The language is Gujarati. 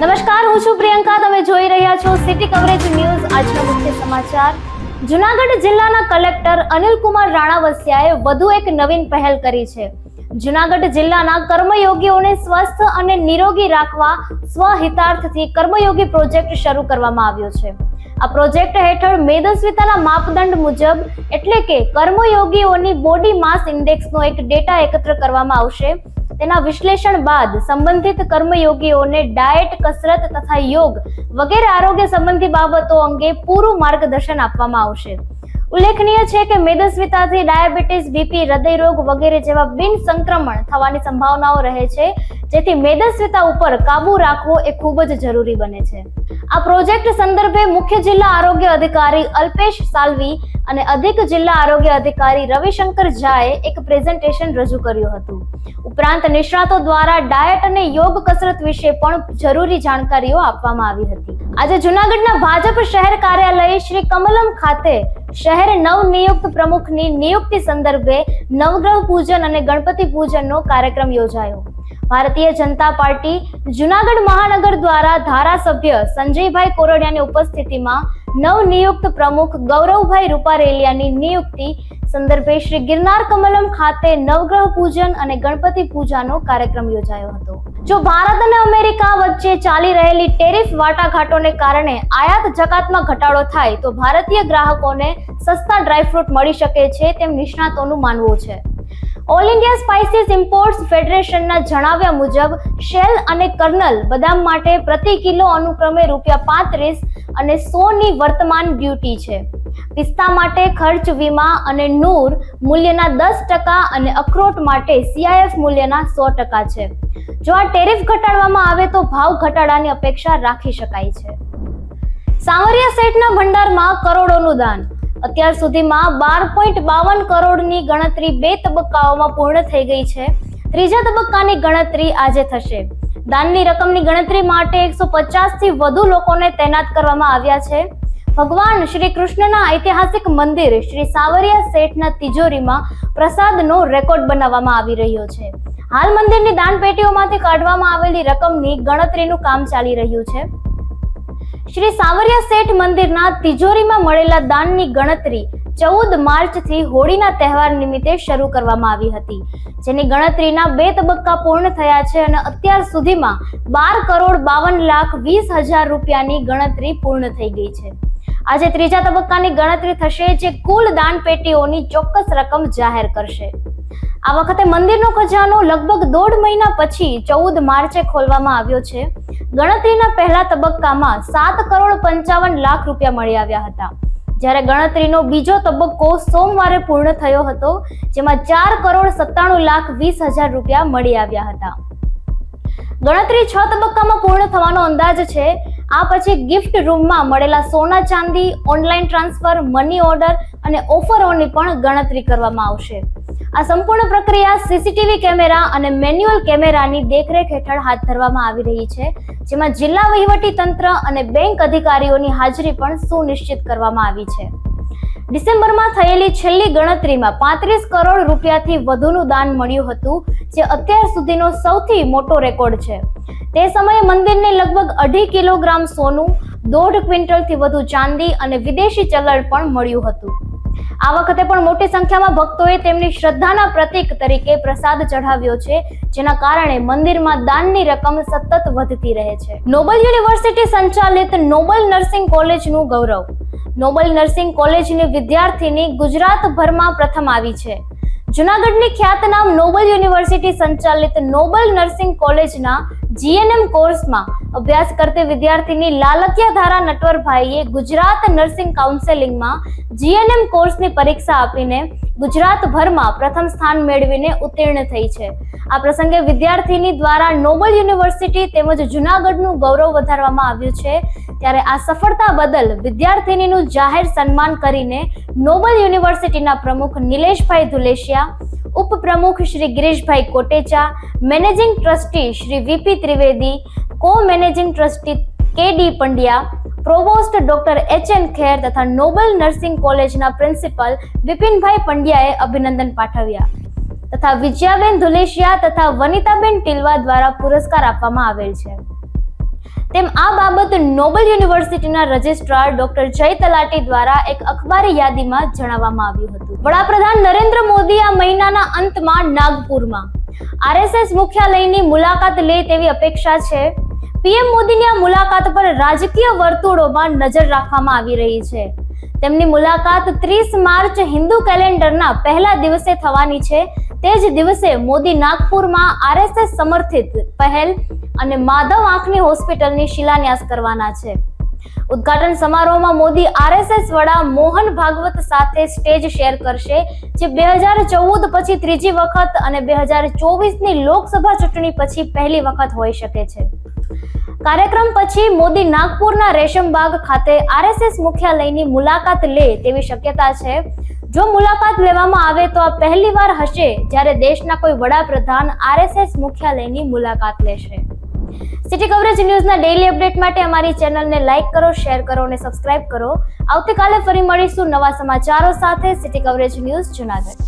નમસ્કાર, હું છું પ્રિયંકા. તમે જોઈ રહ્યા છો સિટી કવરેજ ન્યૂઝ. આજના મુખ્ય સમાચાર. જૂનાગઢ જિલ્લાના કલેક્ટર અનિલકુમાર રાણાવસિયાએ વધુ એક નવીન પહેલ કરી છે. જૂનાગઢ જિલ્લાના કર્મયોગીઓને સ્વસ્થ અને નિરોગી રાખવા સ્વહિતાર્થથી કર્મયોગી પ્રોજેક્ટ શરૂ કરવામાં આવ્યો છે. આ પ્રોજેક્ટ હેઠળ મેદસ્વીતાના માપદંડ મુજબ એટલે કે કર્મયોગીઓની બોડી માસ ઇન્ડેક્સનો એક ડેટા એકત્ર કરવામાં આવશે. તેના વિશ્લેષણ બાદ સંબંધિત કર્મયોગીઓને ડાયટ, કસરત તથા યોગ વગેરે આરોગ્ય સંબંધી બાબતો અંગે પૂરું માર્ગદર્શન આપવામાં આવશે. ઉલ્લેખનીય છે કે મેદસ્વીતાથી ડાયાબિટીસ, બીપી, હૃદયરોગ વગેરે જેવા બિન સંક્રમણ થવાની સંભાવનાઓ રહે છે, જેથી મેદસ્વીતા ઉપર કાબુ રાખવો એ ખૂબ જ જરૂરી બને છે. આ પ્રોજેક્ટ સંદર્ભે મુખ્ય જિલ્લા આરોગ્ય અધિકારી અલ્પેશ સાલ્વી અને અધિક જિલ્લા આરોગ્ય અધિકારી રવિશંકર ઝાએ એક પ્રેઝન્ટેશન રજૂ કર્યું હતું. ઉપરાંત નિષ્ણાતો દ્વારા ડાયટ અને યોગ કસરત વિશે પણ જરૂરી જાણકારીઓ આપવામાં આવી હતી. આજે જૂનાગઢના ભાજપ શહેર કાર્યાલય શ્રી કમલમ ખાતે શહેર નવનિયુક્ત પ્રમુખની નિયુક્તિ સંદર્ભે નવગ્રહ પૂજન અને ગણપતિ પૂજનનો કાર્યક્રમ યોજાયો. ભારતીય જનતા પાર્ટી જૂનાગઢ મહાનગર દ્વારા ધારાસભ્ય સંજયભાઈ કોરડિયાની ઉપસ્થિતિમાં નવનિયુક્ત પ્રમુખ ગૌરવભાઈ રૂપારેલિયાની નિયુક્તિ સંદર્ભે શ્રી ગિરનાર કમલમ ખાતે નવગ્રહ પૂજન અને ગણપતિ પૂજાનો કાર્યક્રમ યોજાયો હતો. જો ભારત અને અમેરિકા વચ્ચે ચાલી રહેલી ટેરિફ વાટાઘાટોને કારણે આયાત જકાતમાં ઘટાડો થાય તો ભારતીય ગ્રાહકોને સસ્તા ડ્રાયફ્રૂટ મળી શકે છે, તેમ નિષ્ણાતોનું માનવું છે. ઓલ ઇન્ડિયા સ્પાઇસીસ ઇમ્પોર્ટ્સ ફેડરેશનના જણાવ્યા મુજબ શેલ અને કર્નલ બદામ માટે પ્રતિ કિલો અનુક્રમે ₹35 અને 100 ની વર્તમાન ડ્યુટી છે. પિસ્તા માટે ખર્ચ વીમા અને નૂર મૂલ્યના 10% અને અખરોટ માટે CIF મૂલ્યના 100% છે. જો આ ટેરિફ ઘટાડવામાં આવે તો ભાવ ઘટાડાની અપેક્ષા રાખી શકાય છે. સાવરિયા સેટના ભંડારમાં કરોડોનું દાન. અત્યાર સુધીમાં 12.52 કરોડની ગણતરી 2 તબક્કાઓમાં પૂર્ણ થઈ ગઈ છે. ત્રીજા તબક્કાની ગણતરી આજે થશે. દાનની રકમની ગણતરી માટે 150 થી વધુ લોકોને તૈનાત કરવામાં આવ્યા છે. ભગવાન શ્રી કૃષ્ણના ઐતિહાસિક મંદિર શ્રી સાવરિયા સેઠના તિજોરીમાં પ્રસાદનો રેકોર્ડ બનાવવામાં આવી રહ્યો છે. હાલ મંદિરની દાન પેટીઓમાંથી કાઢવામાં આવેલી રકમની ગણતરીનું કામ ચાલી રહ્યું છે. શ્રી સાવરિયા સેઠ મંદિરના તિજોરીમાં મળેલા દાનની ગણતરી 14 માર્ચથી હોળીના તહેવાર નિમિત્તે શરૂ કરવામાં આવી હતી, જેની ગણતરીના 2 તબક્કા પૂર્ણ થયા છે અને અત્યાર સુધીમાં 12,52,20,000 રૂપિયાની ગણતરી પૂર્ણ થઈ ગઈ છે. આજે ત્રીજા તબક્કાની ગણતરી થશે, જે કુલ દાન પેટીઓની ચોક્કસ રકમ જાહેર કરશે. આ વખતે મંદિરનો ખજાનો લગભગ 1.5 મહિના પછી 14 માર્ચે ખોલવામાં આવ્યો છે. ગણતરીના પહેલા તબક્કામાં 7,55 લાખ રૂપિયા મળી આવ્યા હતા, જ્યારે ગણતરીનો બીજો તબક્કો સોમવારે પૂર્ણ થયો હતો, જેમાં 4,97,20,000 રૂપિયા મળી આવ્યા હતા. ગણતરી 6 તબક્કામાં પૂર્ણ થવાનો અંદાજ છે. આ પછી ગિફ્ટ રૂમમાં મળેલા સોના ચાંદી, ઓનલાઈન ટ્રાન્સફર, મની ઓર્ડર અને ઓફરોની પણ ગણતરી કરવામાં આવશે. આ સંપૂર્ણ પ્રક્રિયા CCTV કેમેરા અને મેન્યુઅલ કેમેરાની દેખરેખ હેઠળ હાથ ધરવામાં આવી રહી છે, જેમાં જિલ્લા વહીવટી તંત્ર અને બેંક અધિકારીઓની હાજરી પણ સુનિશ્ચિત કરવામાં આવી છે. ડિસેમ્બરમાં થયેલી છેલ્લી ગણતરીમાં 35 કરોડ રૂપિયાથી વધુનું દાન મળ્યું હતું, જે અત્યાર સુધીનો સૌથી મોટો રેકોર્ડ છે. તે સમયે મંદિરને લગભગ 2.5 કિલોગ્રામ સોનું, 1.5 ક્વિન્ટલથી વધુ ચાંદી અને વિદેશી ચલણ પણ મળ્યું હતું. આ વખતે પણ મોટી સંખ્યામાં ભક્તોએ તેમની શ્રદ્ધાના પ્રતીક તરીકે પ્રસાદ ચઢાવ્યો છે, જેના કારણે મંદિરમાં દાનની રકમ સતત વધતી રહે છે. નોબલ યુનિવર્સિટી સંચાલિત નોબલ નર્સિંગ કોલેજનું ગૌરવ. નોબલ નર્સિંગ કોલેજની વિદ્યાર્થીની ગુજરાતભરમાં પ્રથમ આવી છે. જૂનાગઢની ખ્યાતનામ નોબલ યુનિવર્સિટી સંચાલિત નોબલ નર્સિંગ કોલેજના GNM કોર્સમાં અભ્યાસ કરતી વિદ્યાર્થીની લાલકિયા ધારા નટવરભાઈએ ગુજરાત નર્સિંગ કાઉન્સેલિંગમાં GNM કોર્સની પરીક્ષા આપીને ગુજરાતભરમાં પ્રથમ સ્થાન મેળવીને ઉત્તીર્ણ થઈ છે. આ પ્રસંગે વિદ્યાર્થીની દ્વારા નોબલ યુનિવર્સિટી તેમજ જૂનાગઢનું ગૌરવ વધારવામાં આવ્યું છે. ત્યારે આ સફળતા બદલ વિદ્યાર્થીનીનું જાહેર સન્માન કરીને નોબલ યુનિવર્સિટીના પ્રમુખ નિલેશભાઈ ધુલેશિયા, ઉપપ્રમુખ Shri Girishbhai Kotecha, managing trustee Shri VP Trivedi, co managing trustee KD Pandya, provost doctor HN Kher તથા નોબલ નર્સિંગ કોલેજના પ્રિન્સિપલ વિપિનભાઈ પંડ્યાએ અભિનંદન પાઠવ્યા તથા વિજયાબેન ધુલેશિયા તથા વનિતાબેન ટીલવા દ્વારા પુરસ્કાર આપવામાં આવેલ છે. તેમ આ બાબત નોબલ યુનિવર્સિટીના રજિસ્ટ્રાર ડોક્ટર જય તલાટી દ્વારા એક અખબારી યાદીમાં જણાવવામાં આવ્યું હતું. વડાપ્રધાન નરેન્દ્ર મોદી આ મહિનાના અંતમાં નાગપુરમાં આરએસએસ મુખ્યાલયની મુલાકાત લે તેવી અપેક્ષા છે. પીએમ મોદીની આ મુલાકાત પર રાજકીય વર્તુળોમાં નજર રાખવામાં આવી રહી છે. તેમની મુલાકાત 30 માર્ચ હિન્દુ કેલેન્ડરના પહેલા દિવસે થવાની છે. તે જ દિવસે મોદી નાગપુરમાં આરએસએસ સમર્થિત પહેલ અને માધવ આંખની હોસ્પિટલની શિલાન્યાસ કરવાના છે. ઉદ્ઘાટન સમારોહમાં મોદી આરએસએસ વડા મોહન ભાગવત સાથે સ્ટેજ શેર કરશે, જે 2014 પછી ત્રીજી વખત અને 2024ની લોકસભા ચૂંટણી પછી પહેલી વખત હોઈ શકે છે. કાર્યક્રમ પછી મોદી નાગપુરના રેશમબાગ ખાતે આરએસએસ મુખ્યાલયની મુલાકાત લે તેવી શક્યતા છે. જો મુલાકાત લેવામાં આવે તો આ પહેલીવાર હશે જ્યારે દેશના કોઈ વડાપ્રધાન આરએસએસ મુખ્યાલયની મુલાકાત લેશે. સિટી કવરેજ ન્યૂઝના ડેઈલી અપડેટ માટે અમારી ચેનલને લાઈક કરો, શેર કરો અને સબસ્ક્રાઇબ કરો. આવતીકાલે ફરી મળીશું નવા સમાચારો સાથે. City coverage news Junagadh.